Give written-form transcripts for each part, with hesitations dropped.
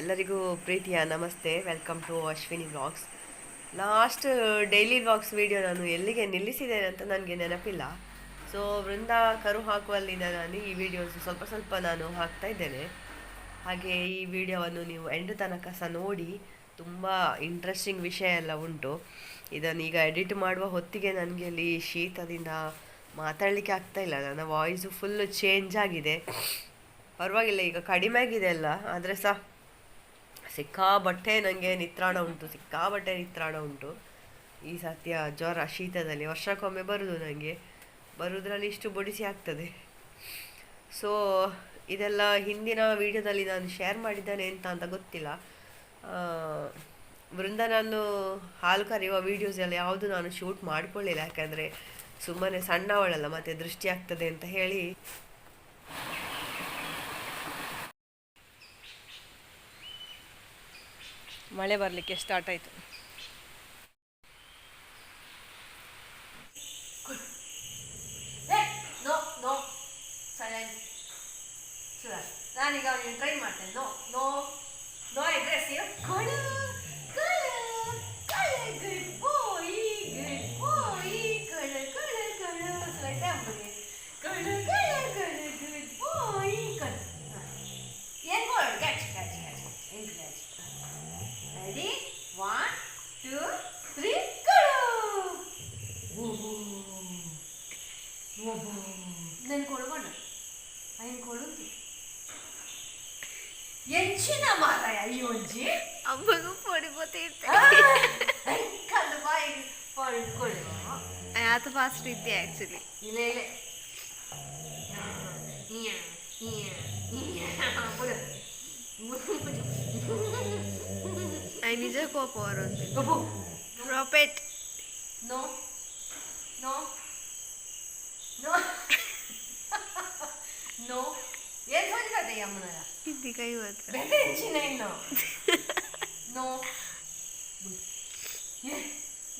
ಎಲ್ಲರಿಗೂ ಪ್ರೀತಿಯ ನಮಸ್ತೆ. Welcome to Ashwini vlogs. Last daily vlogs video ನಾನು ಎಲ್ಲಿಗೆ ನಿಲ್ಲಿಸಿದ್ದೇನೆ ಅಂತ ನನಗೆ ನೆನಪಿಲ್ಲ. ಸೊ ವೃಂದ ಕರು ಹಾಕುವಲ್ಲಿಂದ ನಾನು ಈ ವಿಡಿಯೋಸ್ ಸ್ವಲ್ಪ ಸ್ವಲ್ಪ ನಾನು ಹಾಕ್ತಾ ಇದ್ದೇನೆ. ಹಾಗೆ ಈ ವಿಡಿಯೋವನ್ನು ನೀವು ಎಂಡ್ ತನಕ ಸಹ ನೋಡಿ. ತುಂಬ ಇಂಟ್ರೆಸ್ಟಿಂಗ್ ವಿಷಯ ಎಲ್ಲ ಉಂಟು. ಇದನ್ನು ಈಗ ಎಡಿಟ್ ಮಾಡುವ ಹೊತ್ತಿಗೆ ನನಗೆ ಅಲ್ಲಿ ಶೀತದಿಂದ ಮಾತಾಡಲಿಕ್ಕೆ ಆಗ್ತಾ ಇಲ್ಲ. ನನ್ನ ವಾಯ್ಸು ಫುಲ್ಲು ಚೇಂಜ್ ಆಗಿದೆ. ಪರವಾಗಿಲ್ಲ, ಈಗ ಕಡಿಮೆ ಆಗಿದೆ ಎಲ್ಲ, ಆದರೆ ಸಹ ಸಿಕ್ಕಾಬಟ್ಟೆ ನನಗೆ ನಿತ್ರಾಣ ಉಂಟು. ಈ ಸತ್ಯ ಜ್ವರ ಶೀತದಲ್ಲಿ ವರ್ಷಕ್ಕೊಮ್ಮೆ ಬರುವುದು, ನನಗೆ ಬರುವುದರಲ್ಲಿ ಇಷ್ಟು ಬೊಡಿಸಿ ಆಗ್ತದೆ. ಸೊ ಇದೆಲ್ಲ ಹಿಂದಿನ ವೀಡಿಯೋದಲ್ಲಿ ನಾನು ಶೇರ್ ಮಾಡಿದ್ದೇನೆ ಅಂತ ಗೊತ್ತಿಲ್ಲ. ವೃಂದ ನಾನು ಹಾಲು ಕರೆಯುವ ವೀಡಿಯೋಸ್ ಎಲ್ಲ ಯಾವುದು ನಾನು ಶೂಟ್ ಮಾಡಿಕೊಳ್ಳಿಲ್ಲ, ಯಾಕಂದರೆ ಸುಮ್ಮನೆ ಸಣ್ಣವಳಲ್ಲ ಮತ್ತು ದೃಷ್ಟಿ ಆಗ್ತದೆ ಅಂತ ಹೇಳಿ. ಮಳೆ ಬರಲಿಕ್ಕೆ ಸ್ಟಾರ್ಟ್ ಆಯಿತು. ನಾನೀಗ ಅವನಿಗೆ ಟ್ರೈ ಮಾಡ್ತೇನೆ. No no no aggressive. ಎಂಚಿನ ಮಾರಾಯ ಈ ಒಂಜಿ ಅಮ್ಮಗೂ ಪೊಡಿಬೋತೆ ಕಲ್ಲು ಬಾಯಿ ಪಡ್ಕೊಳ್ಳಿ. ಆತ ಫಾಸ್ಟ್ ಇದ್ದೆ ಆ್ಯಕ್ಚುಲಿ. ಇಲ್ಲ ಐ ನಿಜ ಕೋಪ ಅವರೊಂದು ರಾಪೆಟ್. ನೋ ನೋ ನೋ ನೋ ಏನು ಹೊಂದಿದೆ ಅಮ್ಮನ ಇದ್ದಿ ಕೈ ಮಾತ್ರ ಬೆಂಚಿನ ಇನ್ನು ನೋ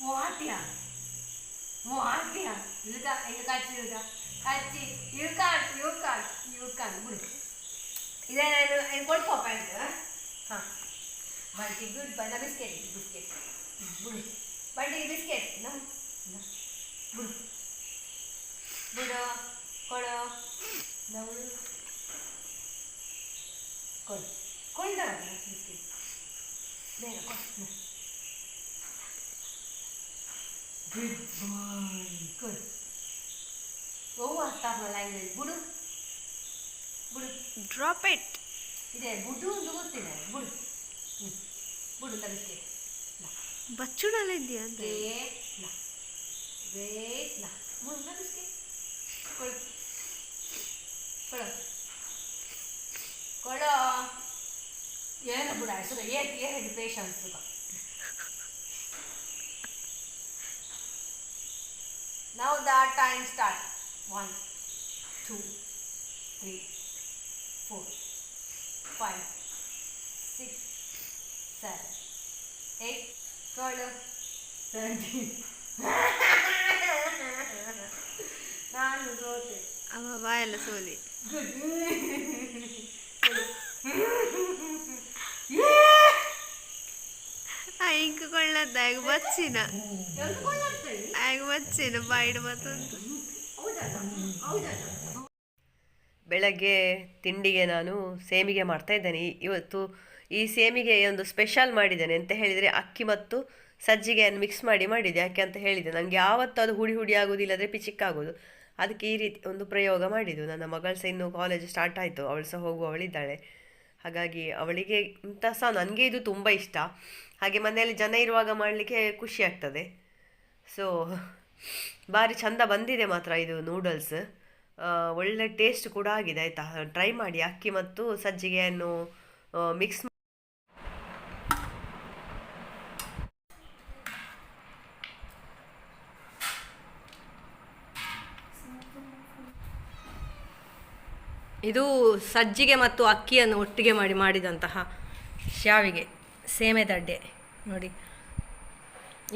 ವಾಟ್ಯ ಇರುದ ಈಗ ಕಚ್ಚಿ ಇಳ್ಕಾಟ್ ಬಿಡು. ಇದೇ ನಾನು ಕೊಡ್ಕೋ ಪ್ಯಾಂಟ್. ಹಾಂ ಬಂಟಿ ಗುಡ್ ಬಣ್ಣ ಬಿಸ್ಕೆಟ್ ಬಿಡು. ಬಂಡಿಗೆ ಬಿಸ್ಕೆಟ್ ಬಿಡು ಕೊಡು ನಾವು ಕೊಡ ಬಿಸ್ಕೆಟ್ ಬೇಗ ಕೊಡು. Good boy good. ಅರ್ಥ ಲ್ಯಾಂಗ್ವೇಜ್ ಬಿಡು ಡ್ರಾಪ್ ಇಟ್. ಇದೆ ಬುಡು ಒಂದು ಗೊತ್ತಿದೆ. ಬಿಡು ಬಿಸ್ಕೆಟ್ ಬಚ್ಚುಡಲ್ಲ ಇದೆಯಾ ಅಂತ ಬಿಸ್ಕೆಟ್ ಕೊಡೋ ಏನು ಬಿಡ ಹೆಸರು ಏನಿದೆ patience. Now the time start. 1 2 3 4 5 6 7 8 12 13 ನಾನು ಸೋತೆ. ಅವ ಬಾಯೆಲ್ಲ ಸೋಲಿ. ಇಂಕ ಕೊಳ್ಳದ್ದ ಆಗ ಬಚ್ಚಿನ ಬಾಯಿಡ್ ಮತ್ತೊಂದು. ಬೆಳಗ್ಗೆ ತಿಂಡಿಗೆ ನಾನು ಸೇಮಿಗೆ ಮಾಡ್ತಾ ಇದ್ದೇನೆ. ಇವತ್ತು ಈ ಸೇಮಿಗೆ ಒಂದು ಸ್ಪೆಷಲ್ ಮಾಡಿದ್ದೇನೆ ಅಂತ ಹೇಳಿದರೆ, ಅಕ್ಕಿ ಮತ್ತು ಸಜ್ಜಿಗೆಯನ್ನು ಮಿಕ್ಸ್ ಮಾಡಿದ್ದೆ. ಯಾಕೆ ಅಂತ ಹೇಳಿದೆ, ನನಗೆ ಯಾವತ್ತೂ ಅದು ಹುಡಿ ಆಗೋದಿಲ್ಲ, ಅಂದರೆ ಪಿಚಿಕ್ಕಾಗೋದು. ಅದಕ್ಕೆ ಈ ರೀತಿ ಒಂದು ಪ್ರಯೋಗ ಮಾಡಿದ್ದು. ನನ್ನ ಮಗಳು ಸಹ ಇನ್ನೂ ಕಾಲೇಜ್ ಸ್ಟಾರ್ಟ್ ಆಯಿತು, ಅವಳು ಸಹ ಹೋಗುವವಳಿದ್ದಾಳೆ. ಹಾಗಾಗಿ ಅವಳಿಗೆ ಇಂಥ ಸಹ ನನಗೆ ಇದು ತುಂಬ ಇಷ್ಟ. ಹಾಗೆ ಮನೆಯಲ್ಲಿ ಜನ ಇರುವಾಗ ಮಾಡಲಿಕ್ಕೆ ಖುಷಿ ಆಗ್ತದೆ. ಸೊ ಭಾರಿ ಚೆಂದ ಬಂದಿದೆ ಮಾತ್ರ ಇದು ನೂಡಲ್ಸ್. ಒಳ್ಳೆ ಟೇಸ್ಟ್ ಕೂಡ ಆಗಿದೆ. ಆಯಿತಾ, ಟ್ರೈ ಮಾಡಿ. ಅಕ್ಕಿ ಮತ್ತು ಸಜ್ಜಿಗೆಯನ್ನು ಮಿಕ್ಸ್ ಇದು ಸಜ್ಜಿಗೆ ಮತ್ತು ಅಕ್ಕಿಯನ್ನು ಒಟ್ಟಿಗೆ ಮಾಡಿದಂತಹ ಶಾವಿಗೆ ಸೇಮೆ ದಡ್ಡೆ ನೋಡಿ.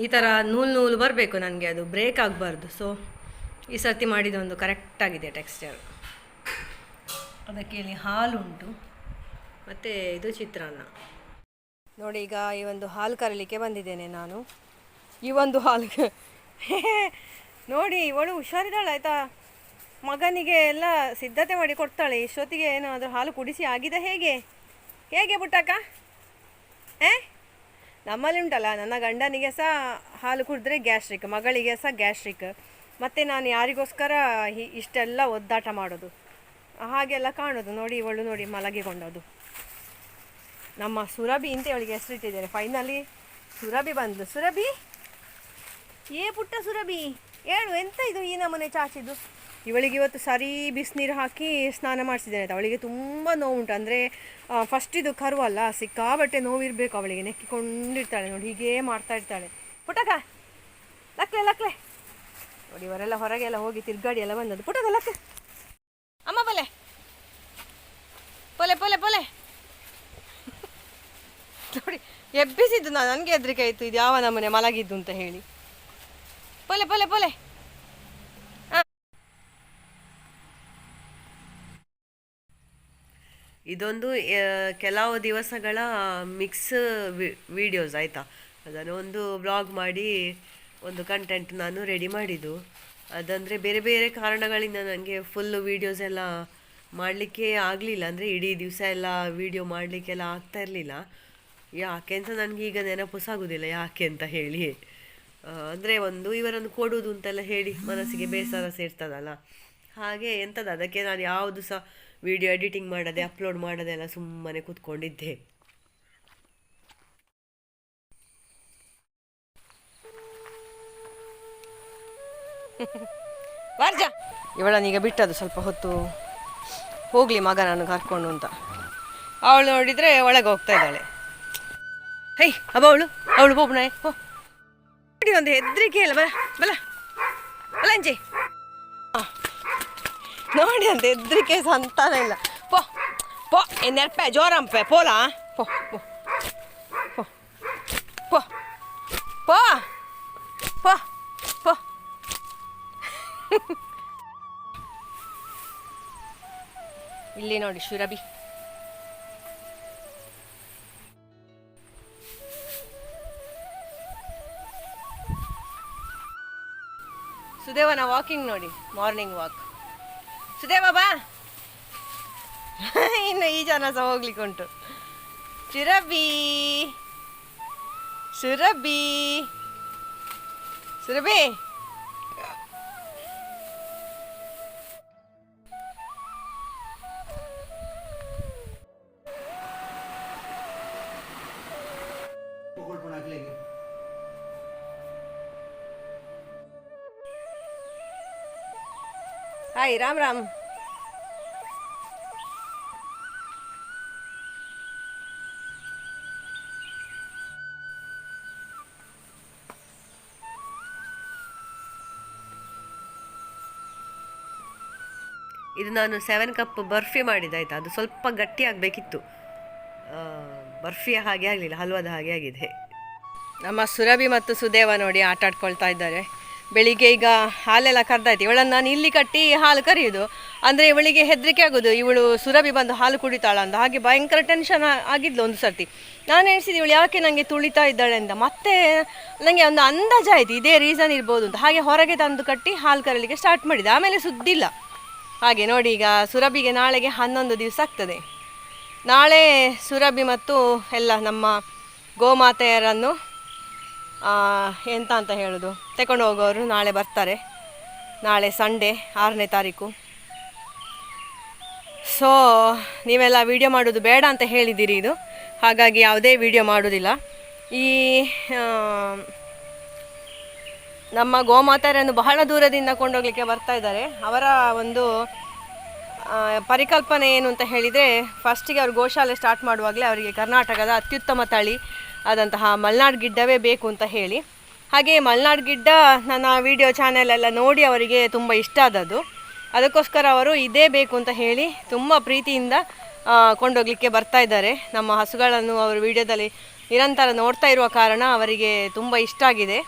ಈ ಥರ ನೂಲು ಬರಬೇಕು ನನಗೆ, ಅದು ಬ್ರೇಕ್ ಆಗಬಾರ್ದು. ಸೊ ಈ ಸರ್ತಿ ಮಾಡಿದೊಂದು ಕರೆಕ್ಟಾಗಿದೆ ಟೆಕ್ಸ್ಚರ್. ಅದಕ್ಕೆ ಇಲ್ಲಿ ಹಾಲು ಉಂಟು, ಮತ್ತು ಇದು ಚಿತ್ರಾನ್ನ. ನೋಡಿ, ಈಗ ಈ ಒಂದು ಹಾಲು ಕರೀಲಿಕ್ಕೆ ಬಂದಿದ್ದೇನೆ ನಾನು. ಈ ಒಂದು ಹಾಲು ನೋಡಿ, ಇವಳು ಹುಷಾರಿದ್ದಾಳೆ ಆಯಿತಾ. ಮಗನಿಗೆ ಎಲ್ಲ ಸಿದ್ಧತೆ ಮಾಡಿ ಕೊಡ್ತಾಳೆ. ಇಷ್ಟೊತ್ತಿಗೆ ಏನಾದರೂ ಹಾಲು ಕುಡಿಸಿ ಆಗಿದೆ. ಹೇಗೆ ಹೇಗೆ ಪುಟ್ಟಕ್ಕ? ನಮ್ಮಲ್ಲಿ ಉಂಟಲ್ಲ, ನನ್ನ ಗಂಡನಿಗೆ ಸಹ ಹಾಲು ಕುಡಿದ್ರೆ ಗ್ಯಾಸ್ಟ್ರಿಕ್, ಮಗಳಿಗೆ ಸಹ ಗ್ಯಾಸ್ಟ್ರಿಕ್. ಮತ್ತು ನಾನು ಯಾರಿಗೋಸ್ಕರ ಇಷ್ಟೆಲ್ಲ ಒದ್ದಾಟ ಮಾಡೋದು ಹಾಗೆಲ್ಲ ಕಾಣೋದು. ನೋಡಿ, ಇವಳು ನೋಡಿ ಮಲಗಿಕೊಂಡದು. ನಮ್ಮ ಸುರಭಿ ಅಂತ ಇವಳಿಗೆ ಹೆಸರಿಟ್ಟಿದ್ದೇನೆ. ಫೈನಲಿ ಸುರಭಿ ಬಂದು. ಸುರಭಿ, ಪುಟ್ಟ ಸುರಭಿ ಹೇಳು, ಎಂತ ಇದು ಈ ನಮೂನೆ ಚಾಚಿದ್ದು? ಇವಳಿಗೆ ಇವತ್ತು ಸರಿ ಬಿಸಿನೀರು ಹಾಕಿ ಸ್ನಾನ ಮಾಡಿಸಿದ್ದೇನೆ ಆಯಿತಾ. ಅವಳಿಗೆ ತುಂಬ ನೋವುಂಟು. ಅಂದರೆ ಫಸ್ಟ್ ಇದು ಕರುವಲ್ಲ, ಸಿಕ್ಕಾಬಟ್ಟೆ ನೋವಿರಬೇಕು ಅವಳಿಗೆ. ನೆಕ್ಕಿಕೊಂಡಿರ್ತಾಳೆ ನೋಡಿ, ಹೀಗೇ ಮಾಡ್ತಾ ಇರ್ತಾಳೆ. ಪುಟಕ ಲಕ್ಲೆ ಲಕ್ಲೆ ನೋಡಿ, ಇವರೆಲ್ಲ ಹೊರಗೆಲ್ಲ ಹೋಗಿ ತಿರ್ಗಾಡಿ ಎಲ್ಲ ಬಂದದ್ದು. ಪುಟಕ ಲಕ್ ಅಮ್ಮ ಪೊಲೆ ಪೊಲೆ ಪೊಲೆ ಪೊಲೆ ನೋಡಿ, ಎಬ್ಬಿಸಿದ್ದು ನಾನು. ನನಗೆ ಹೆದರಿಕೆ ಆಯಿತು, ಇದು ಯಾವ ನಮ್ಮನೆ ಮಲಗಿದ್ದು ಅಂತ ಹೇಳಿ. ಪೊಲೆ ಪೊಲೆ ಪೊಲೆ. ಇದೊಂದು ಕೆಲವು ದಿವಸಗಳ ಮಿಕ್ಸ್ ವಿಡಿಯೋಸ್ ಆಯಿತಾ. ಅದನ್ನು ಒಂದು ವ್ಲಾಗ್ ಮಾಡಿ ಒಂದು ಕಂಟೆಂಟ್ ನಾನು ರೆಡಿ ಮಾಡಿದ್ದು. ಅದಂದರೆ ಬೇರೆ ಬೇರೆ ಕಾರಣಗಳಿಂದ ನನಗೆ ಫುಲ್ಲು ವೀಡಿಯೋಸ್ ಎಲ್ಲ ಮಾಡಲಿಕ್ಕೆ ಆಗಲಿಲ್ಲ. ಅಂದರೆ ಇಡೀ ದಿವಸ ಎಲ್ಲ ವೀಡಿಯೋ ಮಾಡಲಿಕ್ಕೆಲ್ಲ ಆಗ್ತಾ ಇರಲಿಲ್ಲ. ಯಾಕೆ ಅಂತ ನನಗೀಗ ನೆನಪು ಸಾಗೋದಿಲ್ಲ ಯಾಕೆ ಅಂತ ಹೇಳಿ. ಅಂದರೆ ಒಂದು ಇವರನ್ನು ಕೊಡುವುದು ಅಂತೆಲ್ಲ ಹೇಳಿ ಮನಸ್ಸಿಗೆ ಬೇಸರ ಸೇರ್ತದಲ್ಲ, ಹಾಗೆ ಎಂಥದ್ದು ಅದಕ್ಕೆ ನಾನು ಯಾವುದು ಸಹ ವಿಡಿಯೋ ಎಡಿಟಿಂಗ್ ಮಾಡದೆ ಅಪ್ಲೋಡ್ ಮಾಡೋದೆಲ್ಲ ಸುಮ್ಮನೆ ಕೂತ್ಕೊಂಡಿದ್ದೆ. ವಾರ್ಜ ಇವಳನ್ನೀಗ ಬಿಟ್ಟದ್ದು ಸ್ವಲ್ಪ ಹೊತ್ತು ಹೋಗಲಿ ಮಗ ನಾನು ಕರ್ಕೊಂಡು ಅಂತ. ಅವಳು ನೋಡಿದರೆ ಒಳಗೆ ಹೋಗ್ತಾ ಇದ್ದಾಳೆ. ಹೈ ಅಬ್ಬ, ಅವಳು ಬೋಬ್ನಾಯ್ ಹೋ ನೋಡಿ, ಒಂದು ಹೆದರಿಕೆ ಇಲ್ಲ. ಬಲ ಬಲ ಬಲ ಅಂಜೆ ನೋಡಿ, ಅಂತ ಹೆದರಿಕೆ ಸಂತಾನ ಇಲ್ಲ. ಪೋ ಪೋ ಎನ್ನೆರಪೆ ಜೋರಂಪೆ ಪೋಲಾ ಪೋ ಪೋ ಪೋ ಪೋ ಪೋ ಪೋ ಪೋ ಇಲ್ಲಿ ನೋಡಿ ಸುರಭಿ. ಸುದೇವನ ವಾಕಿಂಗ್ ನೋಡಿ, ಮಾರ್ನಿಂಗ್ ವಾಕ್. ಸುದೇವ ಬಾ, ಇನ್ನು ಈ ಜನ ಸಹ ಹೋಗ್ಲಿಕ್ಕೆ ಉಂಟು. ಸುರಭಿ ಸುರಭಿ ಸುರಭಿ ಹಾಯ್ ರಾಮ್ ರಾಮ್. ಇದು ನಾನು 7 ಕಪ್ ಬರ್ಫಿ ಮಾಡಿದೆ ಆಯಿತಾ. ಅದು ಸ್ವಲ್ಪ ಗಟ್ಟಿ ಆಗಬೇಕಿತ್ತು, ಬರ್ಫಿಯ ಹಾಗೆ ಆಗಲಿಲ್ಲ, ಹಲ್ವಾದ ಹಾಗೆ ಆಗಿದೆ. ನಮ್ಮ ಸುರಭಿ ಮತ್ತು ಸುದೇವ ನೋಡಿ ಆಟ ಆಡ್ಕೊಳ್ತಾ ಇದ್ದಾರೆ. ಬೆಳಿಗ್ಗೆ ಈಗ ಹಾಲೆಲ್ಲ ಕರೆದಾಯ್ತು. ಇವಳನ್ನು ನಾನು ಇಲ್ಲಿ ಕಟ್ಟಿ ಹಾಲು ಕರೆಯೋದು. ಅಂದರೆ ಇವಳಿಗೆ ಹೆದರಿಕೆ ಆಗೋದು, ಇವಳು ಸುರಭಿ ಬಂದು ಹಾಲು ಕುಡಿತಾಳ ಅಂತ. ಹಾಗೆ ಭಯಂಕರ ಟೆನ್ಷನ್ ಆಗಿದ್ಲು ಒಂದು ಸರ್ತಿ. ನಾನು ಎಣಿಸಿದ್ದು ಇವಳು ಯಾಕೆ ನನಗೆ ತುಳಿತಾ ಇದ್ದಾಳೆ ಅಂತ. ಮತ್ತೆ ನನಗೆ ಒಂದು ಅಂದಾಜಾಯಿತು ಇದೇ ರೀಸನ್ ಇರ್ಬೋದು ಅಂತ. ಹಾಗೆ ಹೊರಗೆ ತಂದು ಕಟ್ಟಿ ಹಾಲು ಕರೀಲಿಕ್ಕೆ ಸ್ಟಾರ್ಟ್ ಮಾಡಿದೆ. ಆಮೇಲೆ ಸುದ್ದಿಲ್ಲ. ಹಾಗೆ ನೋಡಿ, ಈಗ ಸುರಭಿಗೆ ನಾಳೆಗೆ 11 ದಿವಸ ಆಗ್ತದೆ. ನಾಳೆ ಸುರಭಿ ಮತ್ತು ಎಲ್ಲ ನಮ್ಮ ಗೋಮಾತೆಯರನ್ನು ಎಂತ ಅಂತ ಹೇಳೋದು, ತಗೊಂಡು ಹೋಗೋರು ನಾಳೆ ಬರ್ತಾರೆ. ನಾಳೆ ಸಂಡೇ 6ನೇ ತಾರೀಕು. ಸೊ ನೀವೆಲ್ಲ ವಿಡಿಯೋ ಮಾಡೋದು ಬೇಡ ಅಂತ ಹೇಳಿದ್ದೀರಿ ಇದು, ಹಾಗಾಗಿ ಯಾವುದೇ ವಿಡಿಯೋ ಮಾಡೋದಿಲ್ಲ. ಈ ನಮ್ಮ ಗೋಮಾತೆಯರನ್ನು ಬಹಳ ದೂರದಿಂದ ಕೊಂಡೋಗ್ಲಿಕ್ಕೆ ಬರ್ತಾ ಇದ್ದಾರೆ. ಅವರ ಒಂದು ಪರಿಕಲ್ಪನೆ ಏನು ಅಂತ ಹೇಳಿದರೆ, ಫಸ್ಟಿಗೆ ಅವರು ಗೋಶಾಲೆ ಸ್ಟಾರ್ಟ್ ಮಾಡುವಾಗಲೇ ಅವರಿಗೆ ಕರ್ನಾಟಕದ ಅತ್ಯುತ್ತಮ ತಳಿ ಆದಂತಹ ಮಲೆನಾಡು ಗಿಡ್ಡವೇ ಬೇಕು ಅಂತ ಹೇಳಿ. ಹಾಗೆ ಮಲೆನಾಡು ಗಿಡ್ಡ ನನ್ನ ವಿಡಿಯೋ ಚಾನೆಲೆಲ್ಲ ನೋಡಿ ಅವರಿಗೆ ತುಂಬ ಇಷ್ಟ ಆದದ್ದು. ಅದಕ್ಕೋಸ್ಕರ ಅವರು ಇದೇ ಬೇಕು ಅಂತ ಹೇಳಿ ತುಂಬ ಪ್ರೀತಿಯಿಂದ ಕೊಂಡೋಗ್ಲಿಕ್ಕೆ ಬರ್ತಾ ಇದ್ದಾರೆ. ನಮ್ಮ ಹಸುಗಳನ್ನು ಅವರು ವಿಡಿಯೋದಲ್ಲಿ ನಿರಂತರ ನೋಡ್ತಾ ಇರುವ ಕಾರಣ ಅವರಿಗೆ ತುಂಬ ಇಷ್ಟ ಆಗಿದೆ.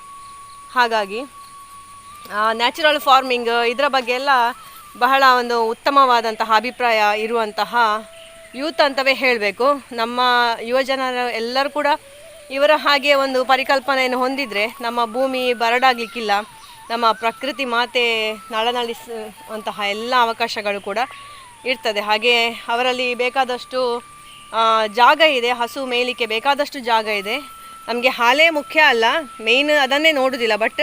ಹಾಗಾಗಿ ನ್ಯಾಚುರಲ್ ಫಾರ್ಮಿಂಗ್ ಇದರ ಬಗ್ಗೆ ಎಲ್ಲ ಬಹಳ ಒಂದು ಉತ್ತಮವಾದಂತಹ ಅಭಿಪ್ರಾಯ ಇರುವಂತಹ ಯೂತ್ ಅಂತವೇ ಹೇಳಬೇಕು. ನಮ್ಮ ಯುವಜನರು ಎಲ್ಲರೂ ಕೂಡ ಇವರ ಹಾಗೆ ಒಂದು ಪರಿಕಲ್ಪನೆಯನ್ನು ಹೊಂದಿದರೆ ನಮ್ಮ ಭೂಮಿ ಬರಡಾಗಲಿಕ್ಕಿಲ್ಲ, ನಮ್ಮ ಪ್ರಕೃತಿ ಮಾತೆ ನಳನಳಿಸುವಂತಹ ಎಲ್ಲ ಅವಕಾಶಗಳು ಕೂಡ ಇರ್ತದೆ. ಹಾಗೆ ಅವರಲ್ಲಿ ಬೇಕಾದಷ್ಟು ಜಾಗ ಇದೆ, ಹಸು ಮೇಯಲಿಕ್ಕೆ ಬೇಕಾದಷ್ಟು ಜಾಗ ಇದೆ. ನಮಗೆ ಹಾಲೇ ಮುಖ್ಯ ಅಲ್ಲ, ಮೇಯ್ನ್ ಅದನ್ನೇ ನೋಡೋದಿಲ್ಲ. ಬಟ್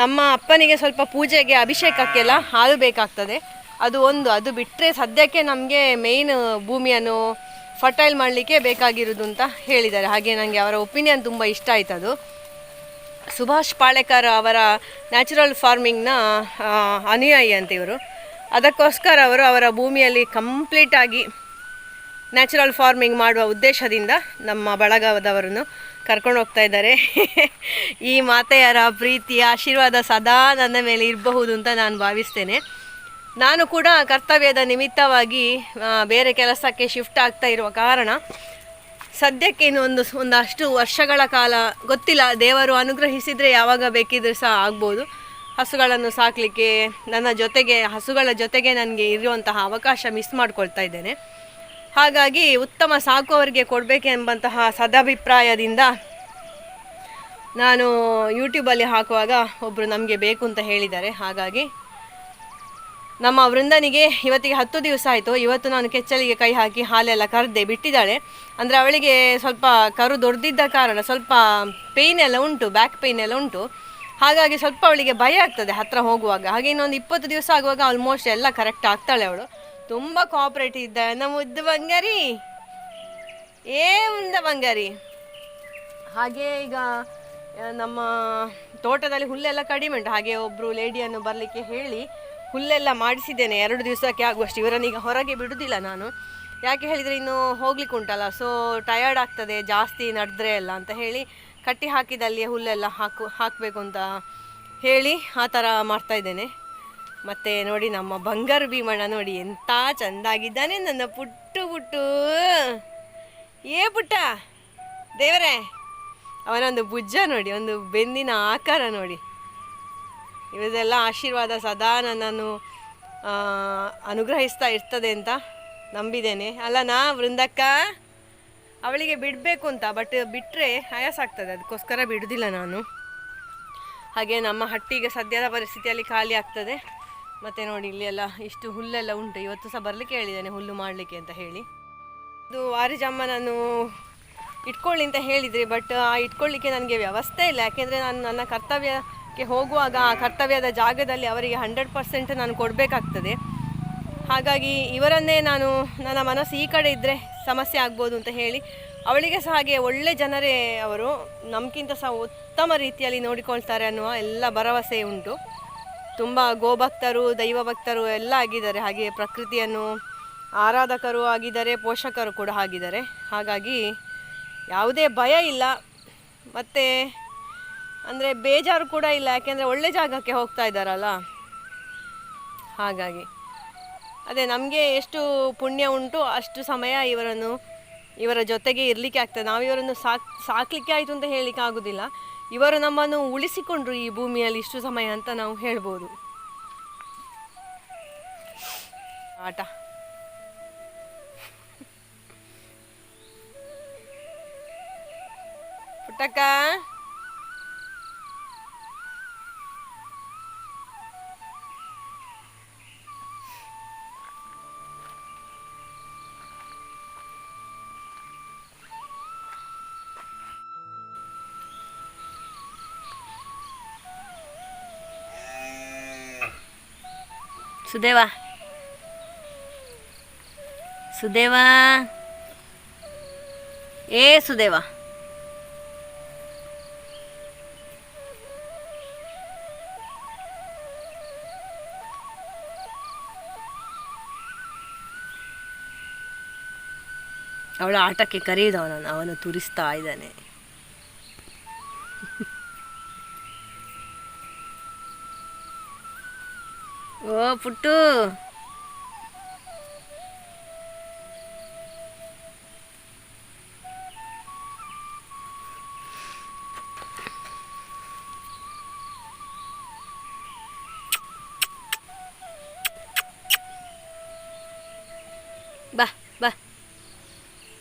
ನಮ್ಮ ಅಪ್ಪನಿಗೆ ಸ್ವಲ್ಪ ಪೂಜೆಗೆ ಅಭಿಷೇಕಕ್ಕೆಲ್ಲ ಹಾಲು ಬೇಕಾಗ್ತದೆ. ಅದು ಬಿಟ್ಟರೆ ಸದ್ಯಕ್ಕೆ ನಮಗೆ ಮೇಯ್ನ್ ಭೂಮಿಯನ್ನು ಫರ್ಟೈಲ್ ಮಾಡಲಿಕ್ಕೆ ಬೇಕಾಗಿರೋದು ಅಂತ ಹೇಳಿದ್ದಾರೆ. ಹಾಗೆ ನನಗೆ ಅವರ ಒಪಿನಿಯನ್ ತುಂಬ ಇಷ್ಟ ಆಯ್ತು. ಅದು ಸುಭಾಷ್ ಪಾಳೇಕರ್ ಅವರ ನ್ಯಾಚುರಲ್ ಫಾರ್ಮಿಂಗ್ನ ಅನುಯಾಯಿ ಅಂತ ಇವರು. ಅದಕ್ಕೋಸ್ಕರ ಅವರು ಅವರ ಭೂಮಿಯಲ್ಲಿ ಕಂಪ್ಲೀಟಾಗಿ ನ್ಯಾಚುರಲ್ ಫಾರ್ಮಿಂಗ್ ಮಾಡುವ ಉದ್ದೇಶದಿಂದ ನಮ್ಮ ಬಳಗದವರನ್ನು ಕರ್ಕೊಂಡು ಹೋಗ್ತಾ ಇದ್ದಾರೆ. ಈ ಮಾತೆಯರ ಪ್ರೀತಿಯ ಆಶೀರ್ವಾದ ಸದಾ ನನ್ನ ಮೇಲೆ ಇರಬಹುದು ಅಂತ ನಾನು ಭಾವಿಸ್ತೇನೆ. ನಾನು ಕೂಡ ಕರ್ತವ್ಯದ ನಿಮಿತ್ತವಾಗಿ ಬೇರೆ ಕೆಲಸಕ್ಕೆ ಶಿಫ್ಟ್ ಆಗ್ತಾ ಇರುವ ಕಾರಣ ಸದ್ಯಕ್ಕೆ ಒಂದಷ್ಟು ವರ್ಷಗಳ ಕಾಲ ಗೊತ್ತಿಲ್ಲ, ದೇವರು ಅನುಗ್ರಹಿಸಿದರೆ ಯಾವಾಗ ಬೇಕಿದ್ರೂ ಸಹ ಆಗ್ಬೋದು. ಹಸುಗಳನ್ನು ಸಾಕಲಿಕ್ಕೆ ಹಸುಗಳ ಜೊತೆಗೆ ನನಗೆ ಇರುವಂತಹ ಅವಕಾಶ ಮಿಸ್ ಮಾಡ್ಕೊಳ್ತಾ ಇದ್ದೇನೆ. ಹಾಗಾಗಿ ಉತ್ತಮ ಸಾಕುವವರಿಗೆ ಕೊಡಬೇಕೆಂಬಂತಹ ಸದಭಿಪ್ರಾಯದಿಂದ ನಾನು ಯೂಟ್ಯೂಬಲ್ಲಿ ಹಾಕುವಾಗ ಒಬ್ಬರು ನಮಗೆ ಬೇಕು ಅಂತ ಹೇಳಿದ್ದಾರೆ. ಹಾಗಾಗಿ ನಮ್ಮ ವೃಂದನಿಗೆ ಇವತ್ತಿಗೆ 10 ದಿವಸ ಆಯಿತು. ಇವತ್ತು ನಾನು ಕೆಚ್ಚಲಿಗೆ ಕೈ ಹಾಕಿ ಹಾಲೆಲ್ಲ ಕರೆದೆ ಬಿಟ್ಟಿದ್ದಾಳೆ. ಅಂದರೆ ಅವಳಿಗೆ ಸ್ವಲ್ಪ ಕರು ದೊಡ್ಡದಿದ್ದ ಕಾರಣ ಸ್ವಲ್ಪ ಪೇಯ್ನ್ ಎಲ್ಲ ಉಂಟು, ಬ್ಯಾಕ್ ಪೇಯ್ನ್ ಎಲ್ಲ ಉಂಟು. ಹಾಗಾಗಿ ಸ್ವಲ್ಪ ಅವಳಿಗೆ ಭಯ ಆಗ್ತದೆ ಹತ್ತಿರ ಹೋಗುವಾಗ. ಹಾಗೆ ಇನ್ನೊಂದು 20 ದಿವಸ ಆಗುವಾಗ ಆಲ್ಮೋಸ್ಟ್ ಎಲ್ಲ ಕರೆಕ್ಟ್ ಆಗ್ತಾಳೆ. ಅವಳು ತುಂಬ ಕೋಆಪ್ರೇಟಿವ್ ಇದ್ದಾಳೆ ನಮ್ಮ ಮುದ್ದು ಬಂಗಾರಿ, ಮುಂದ ಬಂಗಾರಿ. ಹಾಗೆ ಈಗ ನಮ್ಮ ತೋಟದಲ್ಲಿ ಹುಲ್ಲೆಲ್ಲ ಕಡಿಮೆ ಉಂಟು. ಹಾಗೆ ಒಬ್ಬರು ಲೇಡಿಯನ್ನು ಬರಲಿಕ್ಕೆ ಹೇಳಿ ಹುಲ್ಲೆಲ್ಲ ಮಾಡಿಸಿದ್ದೇನೆ. 2 ದಿವಸಕ್ಕೆ ಆಗುವಷ್ಟು. ಇವರನ್ನೀಗ ಹೊರಗೆ ಬಿಡುವುದಿಲ್ಲ ನಾನು. ಯಾಕೆ ಹೇಳಿದರೆ ಇನ್ನು ಹೋಗ್ಲಿಕ್ಕೆ ಉಂಟಲ್ಲ, ಸೊ ಟಯರ್ಡ್ ಆಗ್ತದೆ ಜಾಸ್ತಿ ನಡೆದ್ರೆ ಎಲ್ಲ ಅಂತ ಹೇಳಿ ಕಟ್ಟಿ ಹಾಕಿದಲ್ಲಿ ಹುಲ್ಲೆಲ್ಲ ಹಾಕಬೇಕು ಅಂತ ಹೇಳಿ ಆ ಥರ ಮಾಡ್ತಾಯಿದ್ದೇನೆ. ಮತ್ತು ನೋಡಿ ನಮ್ಮ ಬಂಗಾರು ಭೀಮಣ್ಣ ನೋಡಿ ಎಂಥ ಚೆಂದಾಗಿದ್ದಾನೆ ನನ್ನ ಪುಟ್ಟು ಪುಟ್ಟ ದೇವರೇ. ಅವನೊಂದು ಭುಜ ನೋಡಿ, ಒಂದು ಬೆನ್ನಿನ ಆಕಾರ ನೋಡಿ. ಇವರೆಲ್ಲ ಆಶೀರ್ವಾದ ಸದಾ ನನ್ನನ್ನು ಅನುಗ್ರಹಿಸ್ತಾ ಇರ್ತದೆ ಅಂತ ನಂಬಿದ್ದೇನೆ. ಅಲ್ಲನಾ ವೃಂದಕ್ಕ? ಅವಳಿಗೆ ಬಿಡಬೇಕು ಅಂತ, ಬಟ್ ಬಿಟ್ಟರೆ ಆಯಾಸ ಆಗ್ತದೆ, ಅದಕ್ಕೋಸ್ಕರ ಬಿಡುವುದಿಲ್ಲ ನಾನು. ಹಾಗೆ ನಮ್ಮ ಹಟ್ಟಿಗೆ ಸದ್ಯದ ಪರಿಸ್ಥಿತಿಯಲ್ಲಿ ಖಾಲಿ ಆಗ್ತದೆ. ಮತ್ತು ನೋಡಿ ಇಲ್ಲಿ ಎಲ್ಲ ಇಷ್ಟು ಹುಲ್ಲೆಲ್ಲ ಉಂಟು. ಇವತ್ತು ಸಹ ಬರಲಿಕ್ಕೆ ಹೇಳಿದ್ದೇನೆ ಹುಲ್ಲು ಮಾಡಲಿಕ್ಕೆ ಅಂತ ಹೇಳಿ. ಇದು ವಾರಿಜಮ್ಮ ನಾನು ಇಟ್ಕೊಳ್ಳಿ ಅಂತ ಹೇಳಿದ್ರಿ, ಬಟ್ ಇಟ್ಕೊಳ್ಳಿಕ್ಕೆ ನನಗೆ ವ್ಯವಸ್ಥೆ ಇಲ್ಲ. ಯಾಕೆಂದರೆ ನಾನು ನನ್ನ ಕರ್ತವ್ಯಕ್ಕೆ ಹೋಗುವಾಗ ಆ ಕರ್ತವ್ಯದ ಜಾಗದಲ್ಲಿ ಅವರಿಗೆ 100% ನಾನು ಕೊಡಬೇಕಾಗ್ತದೆ. ಹಾಗಾಗಿ ಇವರನ್ನೇ ನನ್ನ ಮನಸ್ಸು ಈ ಕಡೆ ಇದ್ದರೆ ಸಮಸ್ಯೆ ಆಗ್ಬೋದು ಅಂತ ಹೇಳಿ ಅವಳಿಗೆ ಸಹ ಹಾಗೆ ಒಳ್ಳೆ ಜನರೇ ಅವರು, ನಮಗಿಂತ ಸಹ ಉತ್ತಮ ರೀತಿಯಲ್ಲಿ ನೋಡಿಕೊಳ್ತಾರೆ ಅನ್ನುವ ಎಲ್ಲ ಭರವಸೆ ಉಂಟು. ತುಂಬ ಗೋಭಕ್ತರು, ದೈವ ಭಕ್ತರು ಎಲ್ಲ ಆಗಿದ್ದಾರೆ. ಹಾಗೆ ಪ್ರಕೃತಿಯನ್ನು ಆರಾಧಕರು ಆಗಿದ್ದಾರೆ, ಪೋಷಕರು ಕೂಡ ಆಗಿದ್ದಾರೆ. ಹಾಗಾಗಿ ಯಾವುದೇ ಭಯ ಇಲ್ಲ, ಮತ್ತು ಅಂದರೆ ಬೇಜಾರು ಕೂಡ ಇಲ್ಲ. ಯಾಕೆಂದರೆ ಒಳ್ಳೆ ಜಾಗಕ್ಕೆ ಹೋಗ್ತಾ ಇದ್ದಾರಲ್ಲ. ಹಾಗಾಗಿ ಅದೇ ನಮಗೆ ಎಷ್ಟು ಪುಣ್ಯ ಉಂಟು ಅಷ್ಟು ಸಮಯ ಇವರ ಜೊತೆಗೆ ಇರಲಿಕ್ಕೆ ಆಗ್ತದೆ. ನಾವು ಇವರನ್ನು ಸಾಕಲಿಕ್ಕೆ ಆಯಿತು ಅಂತ ಹೇಳಲಿಕ್ಕೆ ಆಗೋದಿಲ್ಲ. ಇವರು ನಮ್ಮನ್ನು ಉಳಿಸಿಕೊಂಡ್ರು ಈ ಭೂಮಿಯಲ್ಲಿ ಇಷ್ಟು ಸಮಯ ಅಂತ ನಾವು ಹೇಳ್ಬೋದು. ಆಟ ಪುಟ್ಟಕ್ಕ, ಸುದೇವಾ ಸುದೇವಾ ಅವಳ ಆಟಕ್ಕೆ ಕರೆಯುವುದವನನ್ನು ಅವನು ತುರಿಸ್ತಾ ಇದ್ದಾನೆ. ಓ ಪುಟ್ಟು, ಬಾ ಬಾ